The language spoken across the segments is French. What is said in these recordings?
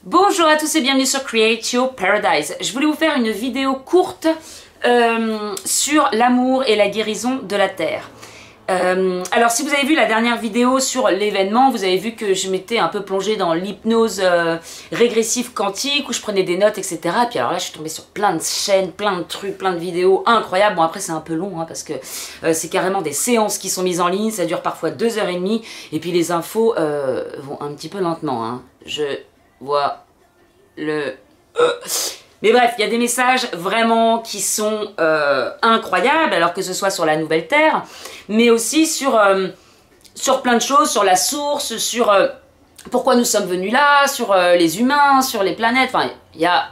Bonjour à tous et bienvenue sur Create Your Paradise. Je voulais vous faire une vidéo courte sur l'amour et la guérison de la Terre. Alors si vous avez vu la dernière vidéo sur l'événement, vous avez vu que je m'étais un peu plongée dans l'hypnose régressive quantique où je prenais des notes, etc. Et puis alors là je suis tombée sur plein de chaînes, plein de trucs, plein de vidéos incroyables. Bon après c'est un peu long hein, parce que c'est carrément des séances qui sont mises en ligne, ça dure parfois 2h30 et puis les infos vont un petit peu lentement. Hein. Je vois le... Mais bref, il y a des messages vraiment qui sont incroyables, alors que ce soit sur la nouvelle Terre, mais aussi sur plein de choses, sur la source, sur pourquoi nous sommes venus là, sur les humains, sur les planètes. Enfin, il y a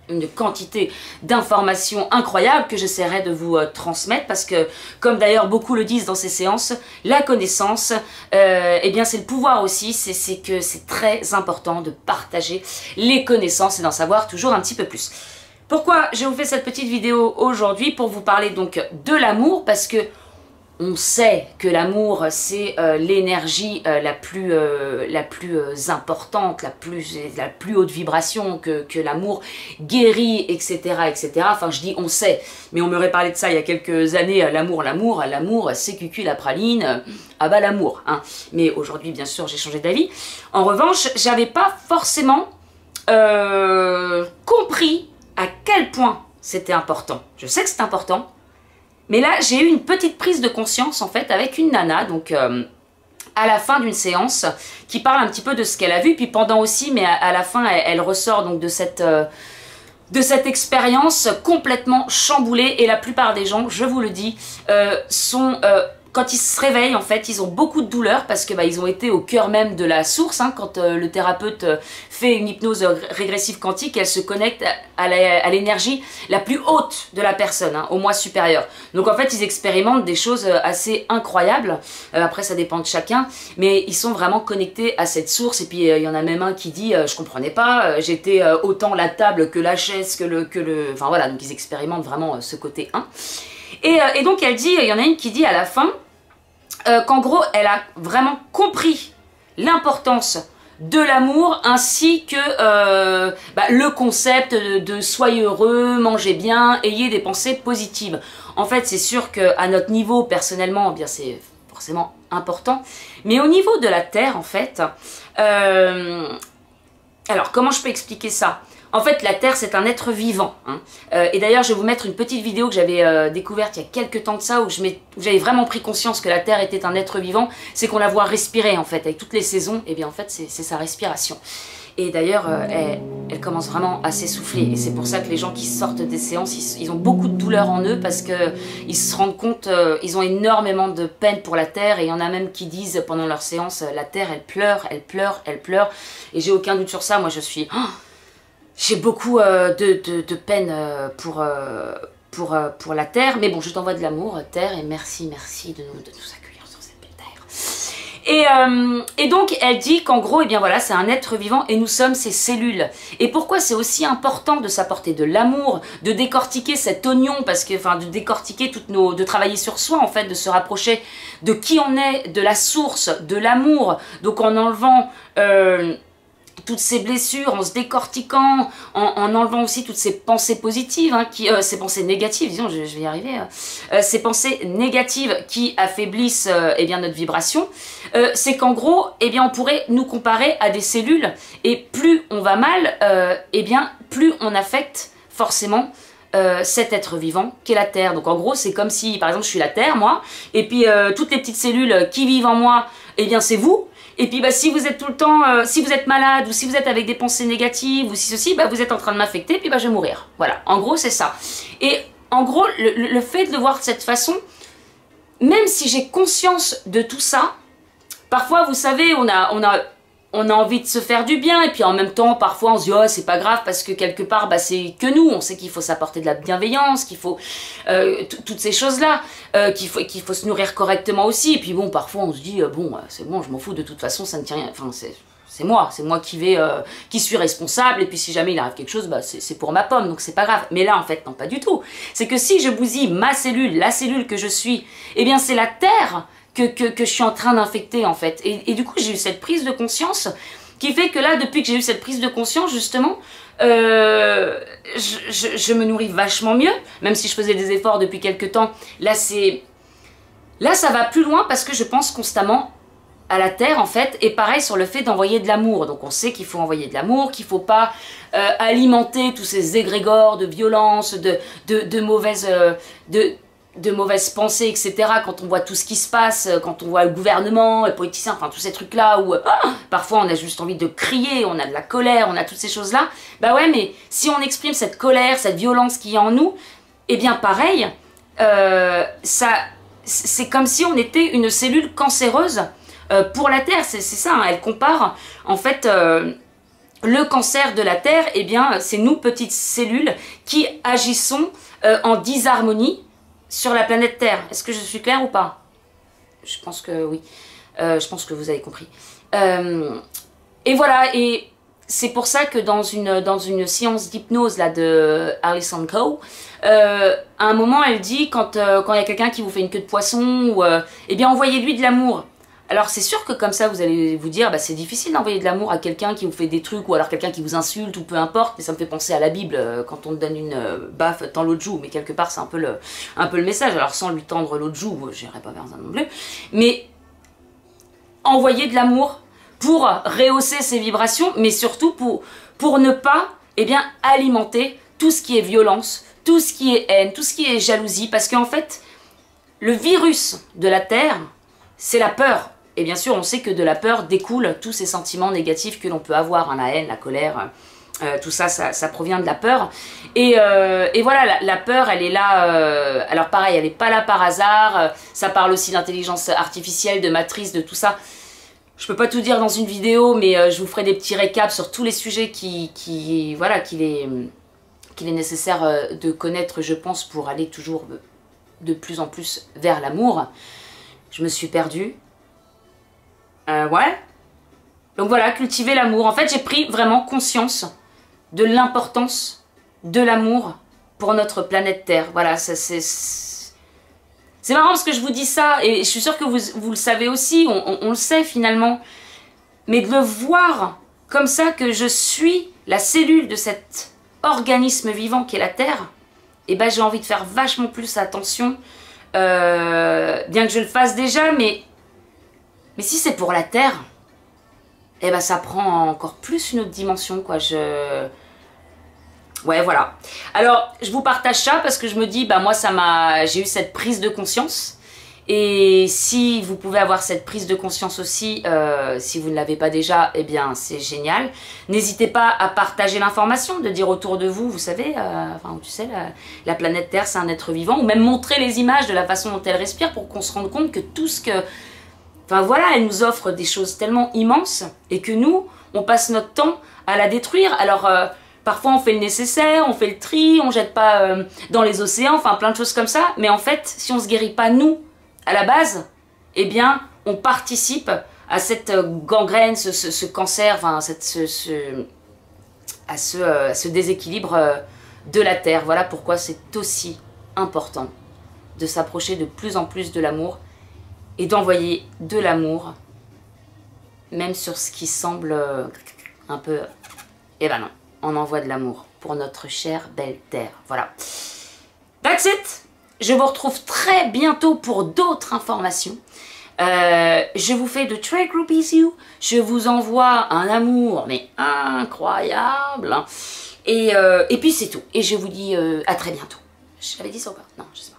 une quantité d'informations incroyables que j'essaierai de vous transmettre parce que, comme d'ailleurs beaucoup le disent dans ces séances, la connaissance, eh bien c'est le pouvoir aussi, c'est que c'est très important de partager les connaissances et d'en savoir toujours un petit peu plus. Pourquoi je vous fais cette petite vidéo aujourd'hui? Pour vous parler donc de l'amour, parce que on sait que l'amour, c'est l'énergie la plus importante, la plus haute vibration, que l'amour guérit, etc., etc. Enfin, je dis on sait, mais on m'aurait parlé de ça il y a quelques années, l'amour, c'est cucu la praline, ah bah l'amour. Hein. Mais aujourd'hui, bien sûr, j'ai changé d'avis. En revanche, j'avais pas forcément compris à quel point c'était important. Je sais que c'est important, mais là, j'ai eu une petite prise de conscience, en fait, avec une nana, donc à la fin d'une séance, qui parle un petit peu de ce qu'elle a vu, puis pendant aussi, mais à la fin, elle ressort donc de cette expérience complètement chamboulée, et la plupart des gens, je vous le dis, sont... quand ils se réveillent, en fait, ils ont beaucoup de douleur parce que ils ont été au cœur même de la source. Hein, quand le thérapeute fait une hypnose régressive quantique, elle se connecte à l'énergie la plus haute de la personne, hein, au moi supérieur. Donc en fait, ils expérimentent des choses assez incroyables. Après, ça dépend de chacun, mais ils sont vraiment connectés à cette source. Et puis, il y en a même un qui dit je comprenais pas, j'étais autant la table que la chaise, que le... Enfin voilà, donc ils expérimentent vraiment ce côté 1. Et donc elle dit, il y en a une qui dit à la fin qu'en gros elle a vraiment compris l'importance de l'amour ainsi que le concept de soyez heureux, mangez bien, ayez des pensées positives. En fait c'est sûr qu'à notre niveau personnellement, bien c'est forcément important, mais au niveau de la Terre en fait, alors comment je peux expliquer ça ? En fait, la Terre, c'est un être vivant. Hein. Et d'ailleurs, je vais vous mettre une petite vidéo que j'avais découverte il y a quelques temps de ça, où j'avais vraiment pris conscience que la Terre était un être vivant. C'est qu'on la voit respirer, en fait, avec toutes les saisons. Et bien, en fait, c'est sa respiration. Et d'ailleurs, elle commence vraiment à s'essouffler. Et c'est pour ça que les gens qui sortent des séances, ils ont beaucoup de douleur en eux, parce qu'ils se rendent compte, ils ont énormément de peine pour la Terre. Et il y en a même qui disent pendant leur séance, la Terre, elle pleure, elle pleure, elle pleure. Et j'ai aucun doute sur ça. Moi, je suis... j'ai beaucoup de peine pour la Terre, mais bon, je t'envoie de l'amour, Terre, et merci de nous accueillir sur cette belle Terre. Et donc, elle dit qu'en gros, eh bien voilà, c'est un être vivant et nous sommes ses cellules. Et pourquoi c'est aussi important de s'apporter de l'amour, de décortiquer cet oignon, parce que, enfin, de décortiquer de travailler sur soi, en fait, de se rapprocher de qui on est, de la source, de l'amour, donc en enlevant... toutes ces blessures, en se décortiquant, en enlevant aussi toutes ces pensées positives, hein, ces pensées négatives, disons, je vais y arriver, ces pensées négatives qui affaiblissent eh bien, notre vibration, c'est qu'en gros, eh bien, on pourrait nous comparer à des cellules, et plus on va mal, eh bien, plus on affecte forcément cet être vivant qu'est la Terre. Donc en gros, c'est comme si, par exemple, je suis la Terre, moi, et puis toutes les petites cellules qui vivent en moi, eh bien, c'est vous. Et puis si vous êtes tout le temps, si vous êtes malade ou si vous êtes avec des pensées négatives ou si ceci, vous êtes en train de m'affecter, puis je vais mourir. Voilà, en gros c'est ça. Et en gros, le fait de le voir de cette façon, même si j'ai conscience de tout ça, parfois vous savez, on a envie de se faire du bien et puis en même temps parfois on se dit oh c'est pas grave parce que quelque part c'est que nous, on sait qu'il faut s'apporter de la bienveillance, qu'il faut toutes ces choses là, qu'il faut se nourrir correctement aussi et puis bon parfois on se dit bon c'est bon je m'en fous de toute façon ça ne tient rien, enfin c'est moi qui suis responsable et puis si jamais il arrive quelque chose c'est pour ma pomme donc c'est pas grave. Mais là en fait non pas du tout, c'est que si je bousille ma cellule, la cellule que je suis, eh bien c'est la Terre que je suis en train d'infecter en fait et du coup j'ai eu cette prise de conscience qui fait que là, depuis que j'ai eu cette prise de conscience, justement, je me nourris vachement mieux, même si je faisais des efforts depuis quelques temps. Là, ça va plus loin parce que je pense constamment à la terre, en fait, et pareil sur le fait d'envoyer de l'amour. Donc on sait qu'il faut envoyer de l'amour, qu'il ne faut pas alimenter tous ces égrégores de violence, de mauvaises pensées, etc. Quand on voit tout ce qui se passe, quand on voit le gouvernement, les politiciens, enfin tous ces trucs-là où parfois on a juste envie de crier, on a de la colère, on a toutes ces choses-là. Bah ouais, mais si on exprime cette colère, cette violence qui est en nous, eh bien pareil, c'est comme si on était une cellule cancéreuse pour la Terre. C'est ça, hein. Elle compare en fait le cancer de la Terre, eh bien c'est nous, petites cellules, qui agissons en disharmonie sur la planète Terre. Est-ce que je suis claire ou pas? Je pense que oui. Je pense que vous avez compris. Et voilà, et c'est pour ça que dans une séance d'hypnose là de Alison Coe, à un moment elle dit quand il y a quelqu'un qui vous fait une queue de poisson, ou eh bien envoyez-lui de l'amour. Alors c'est sûr que comme ça vous allez vous dire bah, c'est difficile d'envoyer de l'amour à quelqu'un qui vous fait des trucs, ou alors quelqu'un qui vous insulte, ou peu importe, mais ça me fait penser à la Bible, quand on te donne une baffe, tends l'autre joue, mais quelque part c'est un peu le message. Alors sans lui tendre l'autre joue, j'irai pas vers ça non plus, mais envoyer de l'amour pour rehausser ses vibrations, mais surtout pour ne pas eh bien, alimenter tout ce qui est violence, tout ce qui est haine, tout ce qui est jalousie, parce qu'en fait le virus de la Terre c'est la peur. Et bien sûr, on sait que de la peur découlent tous ces sentiments négatifs que l'on peut avoir, hein, la haine, la colère, tout ça, ça provient de la peur. Et voilà, la peur, elle est là, alors pareil, elle n'est pas là par hasard, ça parle aussi d'intelligence artificielle, de matrice, de tout ça. Je peux pas tout dire dans une vidéo, mais je vous ferai des petits récaps sur tous les sujets voilà, qu'il est nécessaire de connaître, je pense, pour aller toujours de plus en plus vers l'amour. Je me suis perdue. Ouais. Donc voilà, cultiver l'amour. En fait, j'ai pris vraiment conscience de l'importance de l'amour pour notre planète Terre. Voilà, c'est marrant parce que je vous dis ça, et je suis sûre que vous le savez aussi, on le sait finalement. Mais de le voir comme ça, que je suis la cellule de cet organisme vivant qu'est la Terre, et ben j'ai envie de faire vachement plus attention, bien que je le fasse déjà, mais si c'est pour la Terre, eh ben ça prend encore plus une autre dimension, quoi. Ouais, voilà. Alors, je vous partage ça parce que je me dis, bah moi, j'ai eu cette prise de conscience. Et si vous pouvez avoir cette prise de conscience aussi, si vous ne l'avez pas déjà, eh bien, c'est génial. N'hésitez pas à partager l'information, de dire autour de vous, vous savez, enfin, tu sais, la planète Terre, c'est un être vivant, ou même montrer les images de la façon dont elle respire pour qu'on se rende compte que tout ce que... Enfin voilà, elle nous offre des choses tellement immenses et que nous, on passe notre temps à la détruire. Alors, parfois on fait le nécessaire, on fait le tri, on jette pas dans les océans, enfin plein de choses comme ça. Mais en fait, si on se guérit pas nous, à la base, eh bien, on participe à cette gangrène, ce cancer, enfin, à ce déséquilibre de la Terre. Voilà pourquoi c'est aussi important de s'approcher de plus en plus de l'amour et d'envoyer de l'amour, même sur ce qui semble un peu... Eh ben non, on envoie de l'amour pour notre chère belle Terre. Voilà. That's it. Je vous retrouve très bientôt pour d'autres informations. Je vous fais de très gros bisous. Je vous envoie un amour, mais incroyable. Et puis c'est tout. Et je vous dis à très bientôt. J'avais dit ça ou pas? Non, je sais pas.